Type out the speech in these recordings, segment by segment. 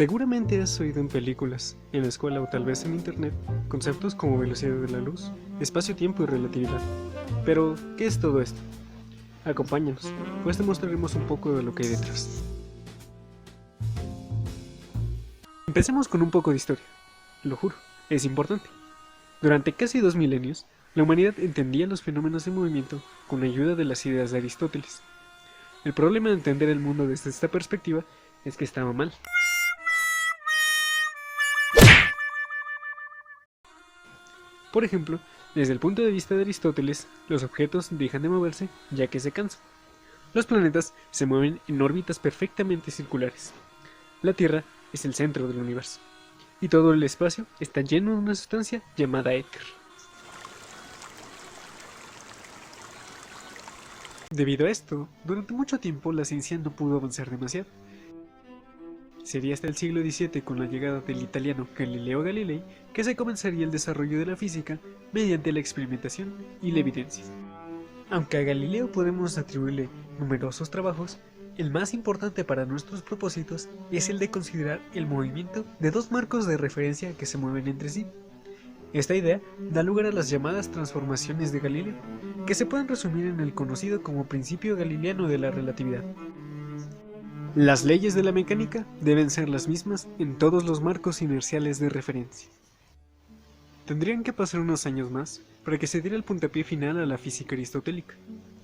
Seguramente has oído en películas, en la escuela o tal vez en internet conceptos como velocidad de la luz, espacio-tiempo y relatividad. Pero, ¿qué es todo esto? Acompáñanos, pues te mostraremos un poco de lo que hay detrás. Empecemos con un poco de historia. Lo juro, es importante. Durante casi 2 milenios, la humanidad entendía los fenómenos de movimiento con ayuda de las ideas de Aristóteles. El problema de entender el mundo desde esta perspectiva es que estaba mal. Por ejemplo, desde el punto de vista de Aristóteles, los objetos dejan de moverse ya que se cansan. Los planetas se mueven en órbitas perfectamente circulares. La Tierra es el centro del universo, y todo el espacio está lleno de una sustancia llamada éter. Debido a esto, durante mucho tiempo la ciencia no pudo avanzar demasiado. Sería hasta el siglo XVII, con la llegada del italiano Galileo Galilei, que se comenzaría el desarrollo de la física mediante la experimentación y la evidencia. Aunque a Galileo podemos atribuirle numerosos trabajos, el más importante para nuestros propósitos es el de considerar el movimiento de dos marcos de referencia que se mueven entre sí. Esta idea da lugar a las llamadas transformaciones de Galileo, que se pueden resumir en el conocido como principio galileano de la relatividad. Las leyes de la mecánica deben ser las mismas en todos los marcos inerciales de referencia. Tendrían que pasar unos años más para que se diera el puntapié final a la física aristotélica.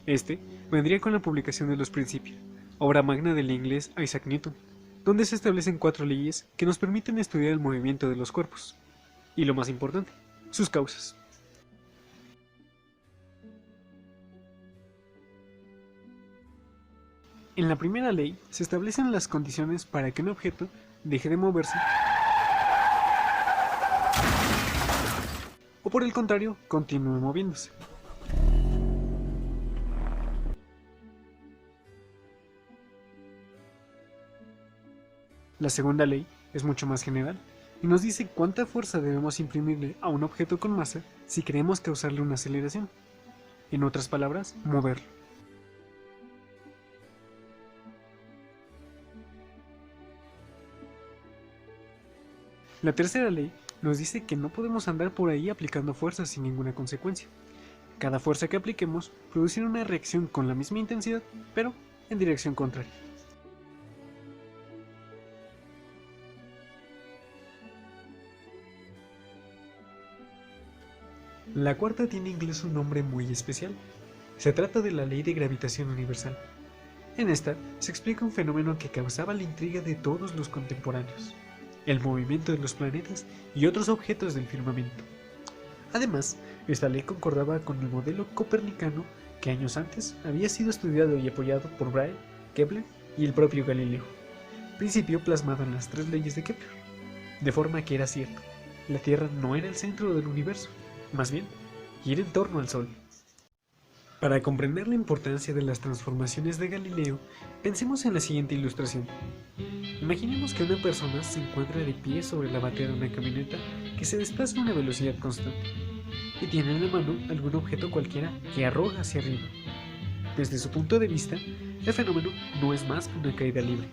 Este vendría con la publicación de los Principios, obra magna del inglés Isaac Newton, donde se establecen 4 leyes que nos permiten estudiar el movimiento de los cuerpos, y lo más importante, sus causas. En la primera ley se establecen las condiciones para que un objeto deje de moverse o, por el contrario, continúe moviéndose. La segunda ley es mucho más general y nos dice cuánta fuerza debemos imprimirle a un objeto con masa si queremos causarle una aceleración. En otras palabras, moverlo. La tercera ley nos dice que no podemos andar por ahí aplicando fuerzas sin ninguna consecuencia. Cada fuerza que apliquemos producirá una reacción con la misma intensidad, pero en dirección contraria. La cuarta tiene incluso un nombre muy especial. Se trata de la ley de gravitación universal. En esta se explica un fenómeno que causaba la intriga de todos los contemporáneos: el movimiento de los planetas y otros objetos del firmamento. Además, esta ley concordaba con el modelo copernicano que años antes había sido estudiado y apoyado por Brahe, Kepler y el propio Galileo, principio plasmado en las 3 leyes de Kepler, de forma que era cierto, la Tierra no era el centro del universo, más bien, gira en torno al Sol. Para comprender la importancia de las transformaciones de Galileo, pensemos en la siguiente ilustración. Imaginemos que una persona se encuentra de pie sobre la batea de una camioneta que se desplaza a una velocidad constante y tiene en la mano algún objeto cualquiera que arroja hacia arriba. Desde su punto de vista, el fenómeno no es más que una caída libre.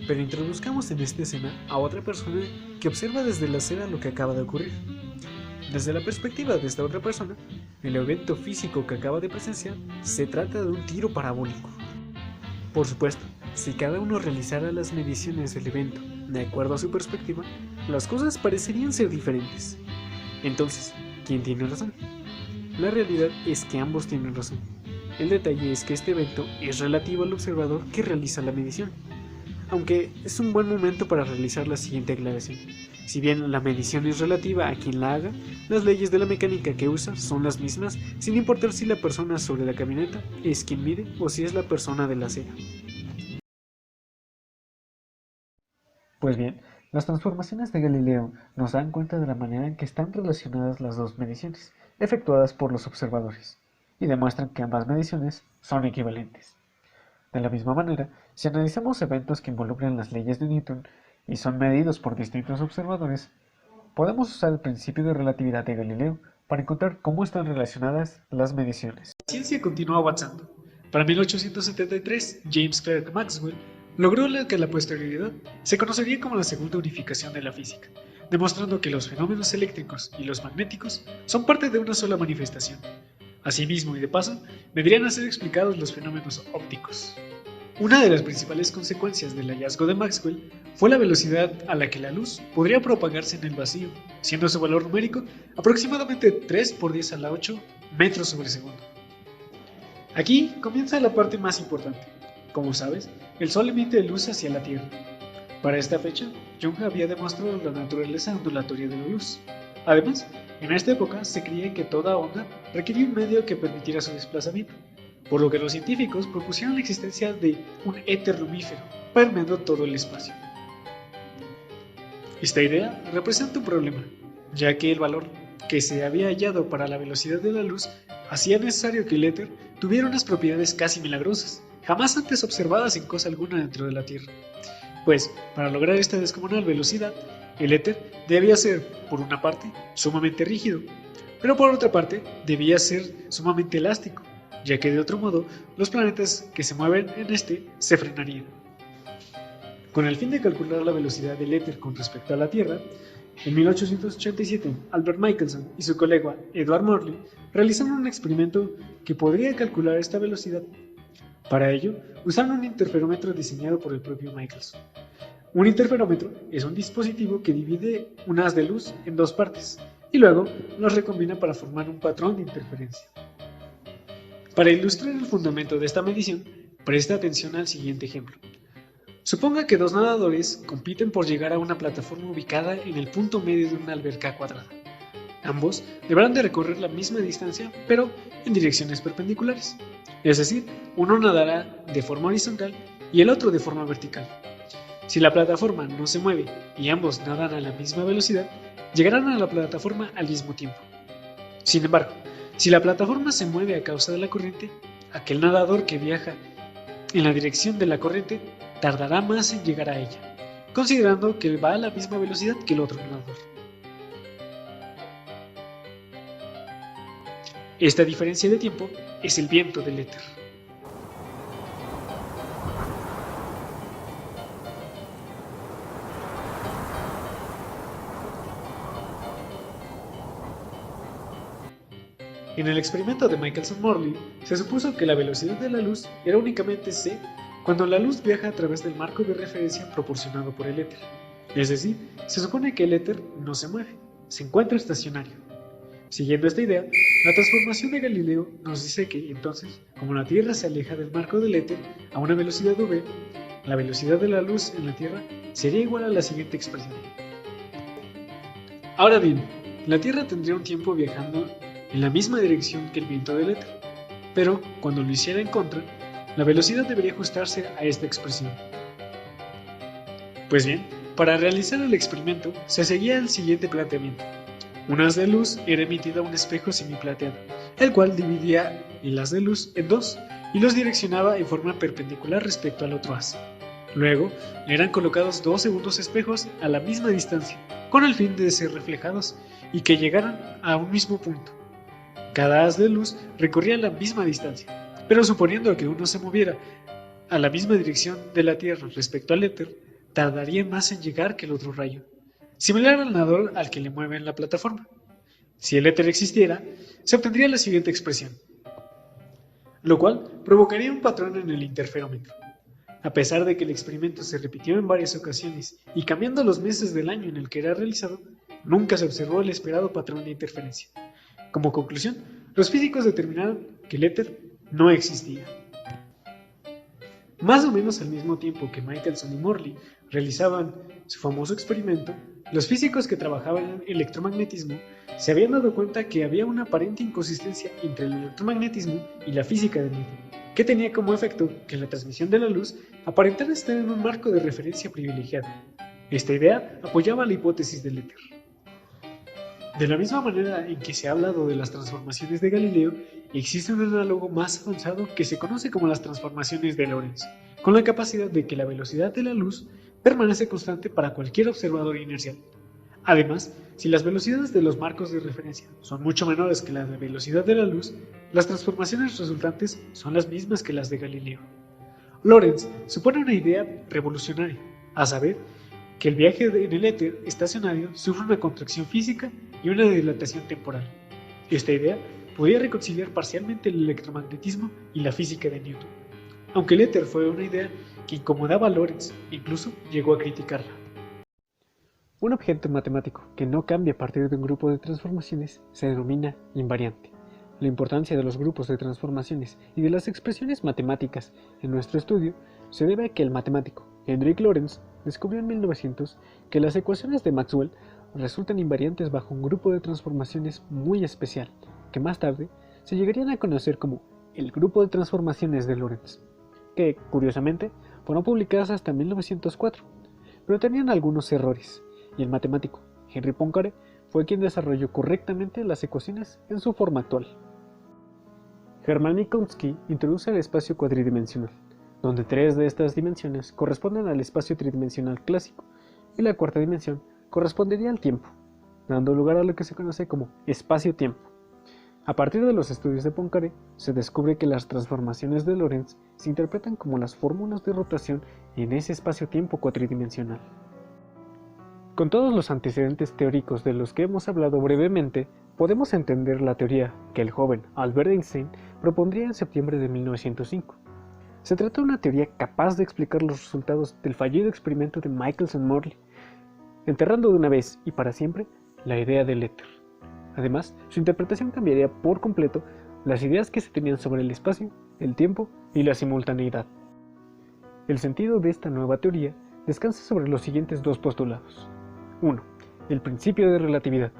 Pero introduzcamos en esta escena a otra persona que observa desde la acera lo que acaba de ocurrir. Desde la perspectiva de esta otra persona, el evento físico que acaba de presenciar se trata de un tiro parabólico. Por supuesto, si cada uno realizara las mediciones del evento de acuerdo a su perspectiva, las cosas parecerían ser diferentes. Entonces, ¿quién tiene razón? La realidad es que ambos tienen razón. El detalle es que este evento es relativo al observador que realiza la medición. Aunque es un buen momento para realizar la siguiente aclaración. Si bien la medición es relativa a quien la haga, las leyes de la mecánica que usa son las mismas, sin importar si la persona sobre la camioneta es quien mide o si es la persona de la acera. Pues bien, las transformaciones de Galileo nos dan cuenta de la manera en que están relacionadas las dos mediciones, efectuadas por los observadores, y demuestran que ambas mediciones son equivalentes. De la misma manera, si analizamos eventos que involucran las leyes de Newton y son medidos por distintos observadores, podemos usar el principio de relatividad de Galileo para encontrar cómo están relacionadas las mediciones. La ciencia continúa avanzando. Para 1873, James Clerk Maxwell logró lo que a la posterioridad se conocería como la segunda unificación de la física, demostrando que los fenómenos eléctricos y los magnéticos son parte de una sola manifestación. Asimismo y de paso, vendrían a ser explicados los fenómenos ópticos. Una de las principales consecuencias del hallazgo de Maxwell fue la velocidad a la que la luz podría propagarse en el vacío, siendo su valor numérico aproximadamente 3 por 10 a la 8 metros sobre segundo. Aquí comienza la parte más importante. Como sabes, el Sol emite luz hacia la Tierra. Para esta fecha, Young había demostrado la naturaleza ondulatoria de la luz. Además, en esta época se creía que toda onda requería un medio que permitiera su desplazamiento, por lo que los científicos propusieron la existencia de un éter lumífero, permeando todo el espacio. Esta idea representa un problema, ya que el valor que se había hallado para la velocidad de la luz hacía necesario que el éter tuviera unas propiedades casi milagrosas, jamás antes observadas en cosa alguna dentro de la Tierra. Pues, para lograr esta descomunal velocidad, el éter debía ser, por una parte, sumamente rígido, pero por otra parte, debía ser sumamente elástico, ya que de otro modo, los planetas que se mueven en este se frenarían. Con el fin de calcular la velocidad del éter con respecto a la Tierra, en 1887, Albert Michelson y su colega Edward Morley realizaron un experimento que podría calcular esta velocidad. Para ello, usaron un interferómetro diseñado por el propio Michelson. Un interferómetro es un dispositivo que divide un haz de luz en dos partes y luego los recombina para formar un patrón de interferencia. Para ilustrar el fundamento de esta medición, presta atención al siguiente ejemplo. Suponga que dos nadadores compiten por llegar a una plataforma ubicada en el punto medio de una alberca cuadrada. Ambos deberán de recorrer la misma distancia, pero en direcciones perpendiculares. Es decir, uno nadará de forma horizontal y el otro de forma vertical. Si la plataforma no se mueve y ambos nadan a la misma velocidad, llegarán a la plataforma al mismo tiempo. Sin embargo, si la plataforma se mueve a causa de la corriente, aquel nadador que viaja en la dirección de la corriente tardará más en llegar a ella, considerando que va a la misma velocidad que el otro nadador. Esta diferencia de tiempo es el viento del éter. En el experimento de Michelson-Morley, se supuso que la velocidad de la luz era únicamente c cuando la luz viaja a través del marco de referencia proporcionado por el éter. Es decir, se supone que el éter no se mueve, se encuentra estacionario. Siguiendo esta idea, la transformación de Galileo nos dice que entonces, como la Tierra se aleja del marco del éter a una velocidad v, la velocidad de la luz en la Tierra sería igual a la siguiente expresión. Ahora bien, la Tierra tendría un tiempo viajando en la misma dirección que el viento del éter, pero cuando lo hiciera en contra, la velocidad debería ajustarse a esta expresión. Pues bien, para realizar el experimento se seguía el siguiente planteamiento. Un haz de luz era emitido a un espejo semiplateado, el cual dividía el haz de luz en dos y los direccionaba en forma perpendicular respecto al otro haz. Luego, le eran colocados dos segundos espejos a la misma distancia, con el fin de ser reflejados y que llegaran a un mismo punto. Cada haz de luz recorría la misma distancia, pero suponiendo que uno se moviera a la misma dirección de la Tierra respecto al éter, tardaría más en llegar que el otro rayo, similar al nadador al que le mueven la plataforma. Si el éter existiera, se obtendría la siguiente expresión, lo cual provocaría un patrón en el interferómetro. A pesar de que el experimento se repitió en varias ocasiones y cambiando los meses del año en el que era realizado, nunca se observó el esperado patrón de interferencia. Como conclusión, los físicos determinaron que el éter no existía. Más o menos al mismo tiempo que Michelson y Morley realizaban su famoso experimento, los físicos que trabajaban en electromagnetismo se habían dado cuenta que había una aparente inconsistencia entre el electromagnetismo y la física de Newton, que tenía como efecto que la transmisión de la luz aparentara estar en un marco de referencia privilegiado. Esta idea apoyaba la hipótesis del éter. De la misma manera en que se ha hablado de las transformaciones de Galileo, existe un análogo más avanzado que se conoce como las transformaciones de Lorentz, con la capacidad de que la velocidad de la luz permanece constante para cualquier observador inercial. Además, si las velocidades de los marcos de referencia son mucho menores que la velocidad de la luz, las transformaciones resultantes son las mismas que las de Galileo. Lorentz supone una idea revolucionaria, a saber, que el viaje en el éter estacionario sufre una contracción física y una dilatación temporal. Esta idea podía reconciliar parcialmente el electromagnetismo y la física de Newton, aunque el éter fue una idea que incomodaba a Lorentz, incluso llegó a criticarla. Un objeto matemático que no cambia a partir de un grupo de transformaciones se denomina invariante. La importancia de los grupos de transformaciones y de las expresiones matemáticas en nuestro estudio se debe a que el matemático Hendrik Lorentz descubrió en 1900 que las ecuaciones de Maxwell resultan invariantes bajo un grupo de transformaciones muy especial, que más tarde se llegarían a conocer como el grupo de transformaciones de Lorentz, que, curiosamente, fueron publicadas hasta 1904, pero tenían algunos errores, y el matemático Henri Poincaré fue quien desarrolló correctamente las ecuaciones en su forma actual. Hermann Minkowski introduce el espacio cuadridimensional, donde 3 de estas dimensiones corresponden al espacio tridimensional clásico, y la cuarta dimensión correspondería al tiempo, dando lugar a lo que se conoce como espacio-tiempo. A partir de los estudios de Poincaré, se descubre que las transformaciones de Lorentz se interpretan como las fórmulas de rotación en ese espacio-tiempo cuatridimensional. Con todos los antecedentes teóricos de los que hemos hablado brevemente, podemos entender la teoría que el joven Albert Einstein propondría en septiembre de 1905. Se trata de una teoría capaz de explicar los resultados del fallido experimento de Michelson-Morley, enterrando de una vez y para siempre la idea del éter. Además, su interpretación cambiaría por completo las ideas que se tenían sobre el espacio, el tiempo y la simultaneidad. El sentido de esta nueva teoría descansa sobre los siguientes 2 postulados. 1. El principio de relatividad.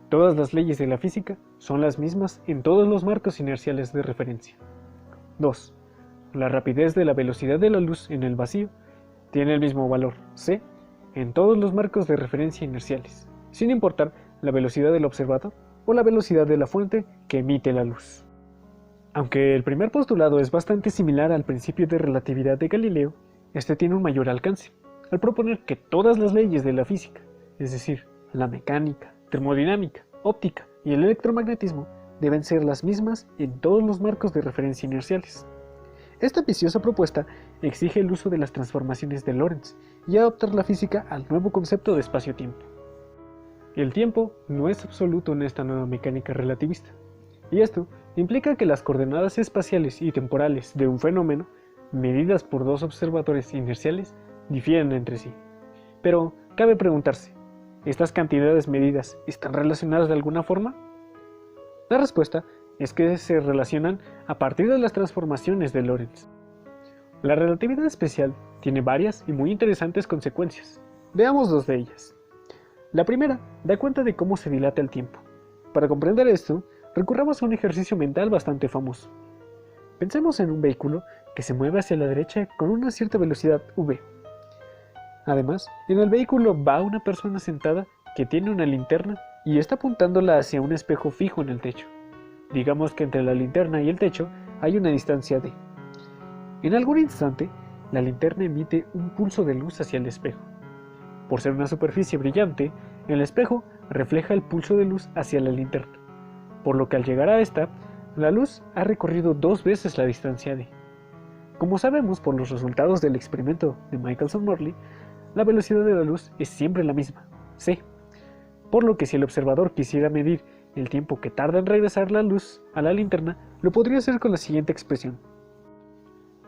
Todas las leyes de la física son las mismas en todos los marcos inerciales de referencia. 2. La rapidez de la velocidad de la luz en el vacío tiene el mismo valor, c, en todos los marcos de referencia inerciales, sin importar la velocidad del observador o la velocidad de la fuente que emite la luz. Aunque el primer postulado es bastante similar al principio de relatividad de Galileo, este tiene un mayor alcance, al proponer que todas las leyes de la física, es decir, la mecánica, termodinámica, óptica y el electromagnetismo, deben ser las mismas en todos los marcos de referencia inerciales. Esta ambiciosa propuesta exige el uso de las transformaciones de Lorentz y adaptar la física al nuevo concepto de espacio-tiempo. El tiempo no es absoluto en esta nueva mecánica relativista, y esto implica que las coordenadas espaciales y temporales de un fenómeno, medidas por 2 observadores inerciales, difieren entre sí. Pero cabe preguntarse, ¿estas cantidades medidas están relacionadas de alguna forma? La respuesta es que se relacionan a partir de las transformaciones de Lorentz. La relatividad especial tiene varias y muy interesantes consecuencias. Veamos 2 de ellas. La primera da cuenta de cómo se dilata el tiempo. Para comprender esto, recurramos a un ejercicio mental bastante famoso. Pensemos en un vehículo que se mueve hacia la derecha con una cierta velocidad v. Además, en el vehículo va una persona sentada que tiene una linterna y está apuntándola hacia un espejo fijo en el techo. Digamos que entre la linterna y el techo hay una distancia d. En algún instante, la linterna emite un pulso de luz hacia el espejo. Por ser una superficie brillante, el espejo refleja el pulso de luz hacia la linterna, por lo que al llegar a esta, la luz ha recorrido 2 veces la distancia d. Como sabemos por los resultados del experimento de Michelson-Morley, la velocidad de la luz es siempre la misma, c, por lo que si el observador quisiera medir el tiempo que tarda en regresar la luz a la linterna, lo podría hacer con la siguiente expresión,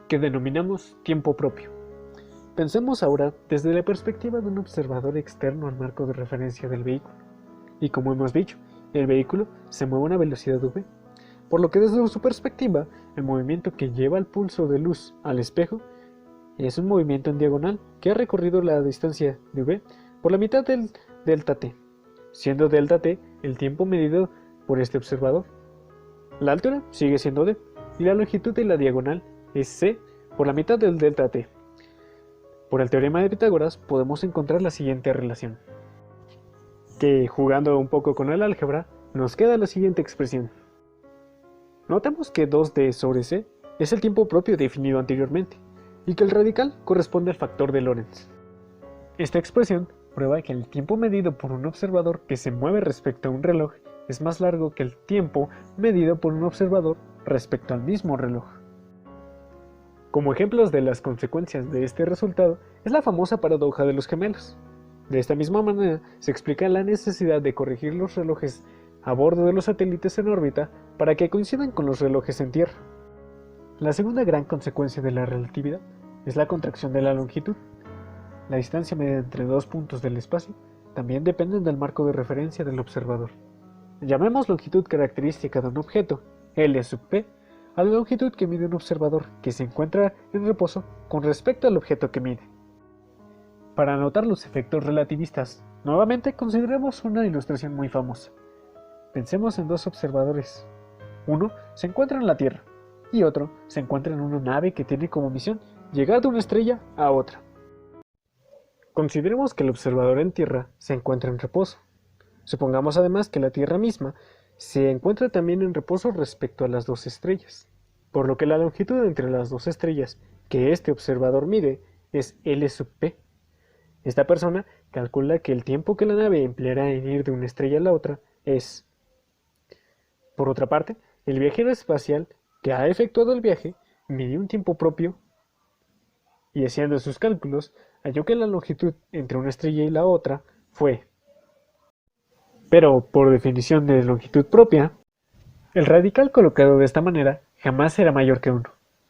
que denominamos tiempo propio. Pensemos ahora desde la perspectiva de un observador externo al marco de referencia del vehículo. Y como hemos dicho, el vehículo se mueve a una velocidad v, por lo que desde su perspectiva, el movimiento que lleva el pulso de luz al espejo es un movimiento en diagonal que ha recorrido la distancia de v por la mitad del delta t, siendo delta t el tiempo medido por este observador. La altura sigue siendo d y la longitud de la diagonal es c por la mitad del delta t. Por el teorema de Pitágoras podemos encontrar la siguiente relación, que jugando un poco con el álgebra nos queda la siguiente expresión. Notemos que 2d sobre c es el tiempo propio definido anteriormente y que el radical corresponde al factor de Lorentz. Esta expresión prueba que el tiempo medido por un observador que se mueve respecto a un reloj es más largo que el tiempo medido por un observador respecto al mismo reloj. Como ejemplos de las consecuencias de este resultado es la famosa paradoja de los gemelos. De esta misma manera se explica la necesidad de corregir los relojes a bordo de los satélites en órbita para que coincidan con los relojes en Tierra. La segunda gran consecuencia de la relatividad es la contracción de la longitud. La distancia medida entre dos puntos del espacio también depende del marco de referencia del observador. Llamemos longitud característica de un objeto, L sub p, a la longitud que mide un observador que se encuentra en reposo con respecto al objeto que mide. Para notar los efectos relativistas, nuevamente consideremos una ilustración muy famosa. Pensemos en dos observadores. Uno se encuentra en la Tierra y otro se encuentra en una nave que tiene como misión llegar de una estrella a otra. Consideremos que el observador en Tierra se encuentra en reposo. Supongamos además que la Tierra misma se encuentra también en reposo respecto a las dos estrellas, por lo que la longitud entre las dos estrellas que este observador mide es L sub p. Esta persona calcula que el tiempo que la nave empleará en ir de una estrella a la otra es. Por otra parte, el viajero espacial que ha efectuado el viaje midió un tiempo propio y, haciendo sus cálculos, halló que la longitud entre una estrella y la otra fue. Pero, por definición de longitud propia, el radical colocado de esta manera jamás será mayor que 1,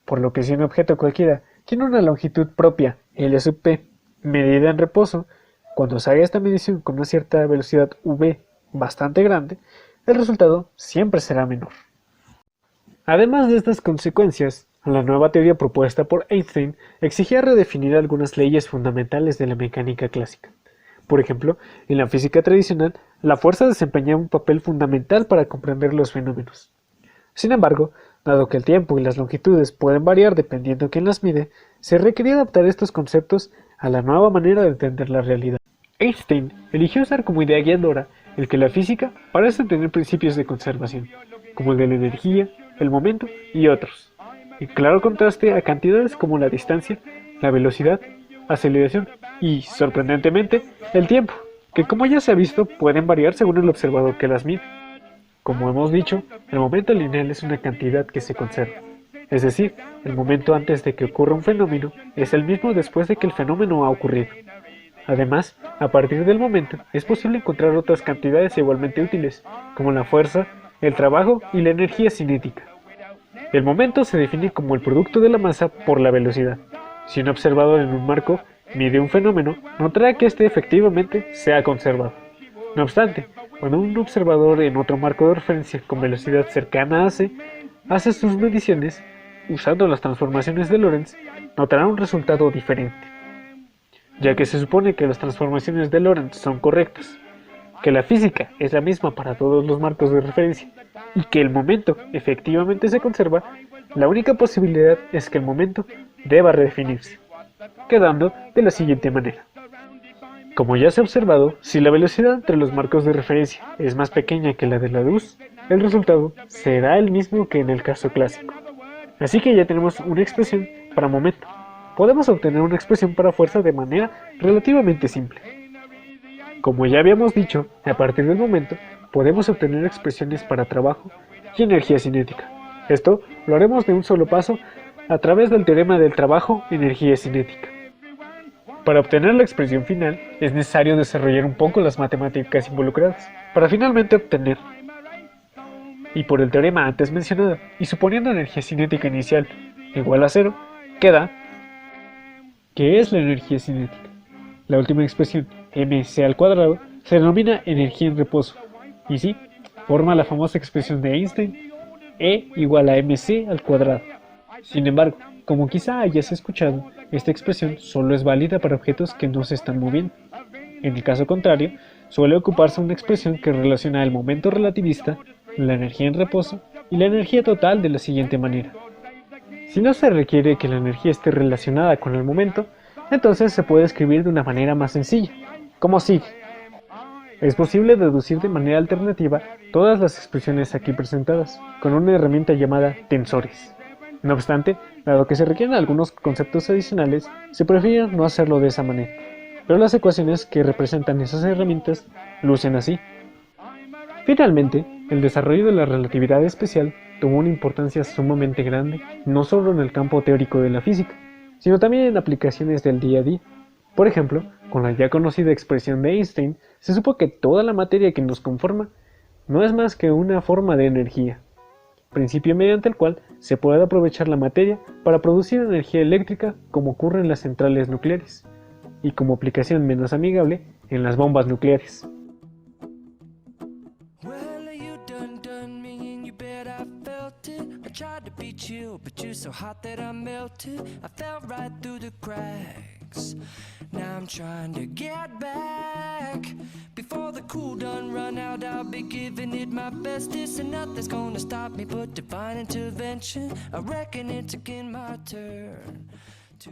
por lo que si un objeto cualquiera tiene una longitud propia L sub p medida en reposo, cuando se haga esta medición con una cierta velocidad v bastante grande, el resultado siempre será menor. Además de estas consecuencias, la nueva teoría propuesta por Einstein exigía redefinir algunas leyes fundamentales de la mecánica clásica. Por ejemplo, en la física tradicional, la fuerza desempeñaba un papel fundamental para comprender los fenómenos. Sin embargo, dado que el tiempo y las longitudes pueden variar dependiendo de quién las mide, se requería adaptar estos conceptos a la nueva manera de entender la realidad. Einstein eligió usar como idea guiadora el que la física parece tener principios de conservación, como el de la energía, el momento y otros, en claro contraste a cantidades como la distancia, la velocidad, aceleración y, sorprendentemente, el tiempo, que como ya se ha visto pueden variar según el observador que las mide. Como hemos dicho, el momento lineal es una cantidad que se conserva, es decir, el momento antes de que ocurra un fenómeno es el mismo después de que el fenómeno ha ocurrido. Además, a partir del momento es posible encontrar otras cantidades igualmente útiles, como la fuerza, el trabajo y la energía cinética. El momento se define como el producto de la masa por la velocidad. Si un observador en un marco mide un fenómeno, notará que éste efectivamente se ha conservado. No obstante, cuando un observador en otro marco de referencia con velocidad cercana a c hace sus mediciones, usando las transformaciones de Lorentz, notará un resultado diferente, ya que se supone que las transformaciones de Lorentz son correctas, que la física es la misma para todos los marcos de referencia y que el momento efectivamente se conserva. La única posibilidad es que el momento deba redefinirse, quedando de la siguiente manera. Como ya se ha observado, si la velocidad entre los marcos de referencia es más pequeña que la de la luz, el resultado será el mismo que en el caso clásico. Así que ya tenemos una expresión para momento. Podemos obtener una expresión para fuerza de manera relativamente simple. Como ya habíamos dicho, a partir del momento podemos obtener expresiones para trabajo y energía cinética. Esto lo haremos de un solo paso a través del teorema del trabajo-energía cinética. Para obtener la expresión final es necesario desarrollar un poco las matemáticas involucradas, para finalmente obtener. Y por el teorema antes mencionado, y suponiendo energía cinética inicial igual a 0, queda ¿qué es la energía cinética? La última expresión, mc al cuadrado, se denomina energía en reposo, y sí, forma la famosa expresión de Einstein, E igual a mc al cuadrado. Sin embargo, como quizá hayas escuchado, esta expresión solo es válida para objetos que no se están moviendo. En el caso contrario, suele ocuparse una expresión que relaciona el momento relativista, la energía en reposo y la energía total de la siguiente manera. Si no se requiere que la energía esté relacionada con el momento, entonces se puede escribir de una manera más sencilla, como sigue. Es posible deducir de manera alternativa todas las expresiones aquí presentadas, con una herramienta llamada tensores. No obstante, dado que se requieren algunos conceptos adicionales, se prefiere no hacerlo de esa manera, pero las ecuaciones que representan esas herramientas lucen así. Finalmente, el desarrollo de la relatividad especial tuvo una importancia sumamente grande, no solo en el campo teórico de la física, sino también en aplicaciones del día a día. Por ejemplo, con la ya conocida expresión de Einstein, se supo que toda la materia que nos conforma no es más que una forma de energía, principio mediante el cual se puede aprovechar la materia para producir energía eléctrica como ocurre en las centrales nucleares, y como aplicación menos amigable en las bombas nucleares. Tried to be chill, but you're so hot that I melted. I fell right through the cracks. Now I'm trying to get back. Before the cool done run out, I'll be giving it my bestest, and nothing's gonna stop me but divine intervention. I reckon it's again my turn to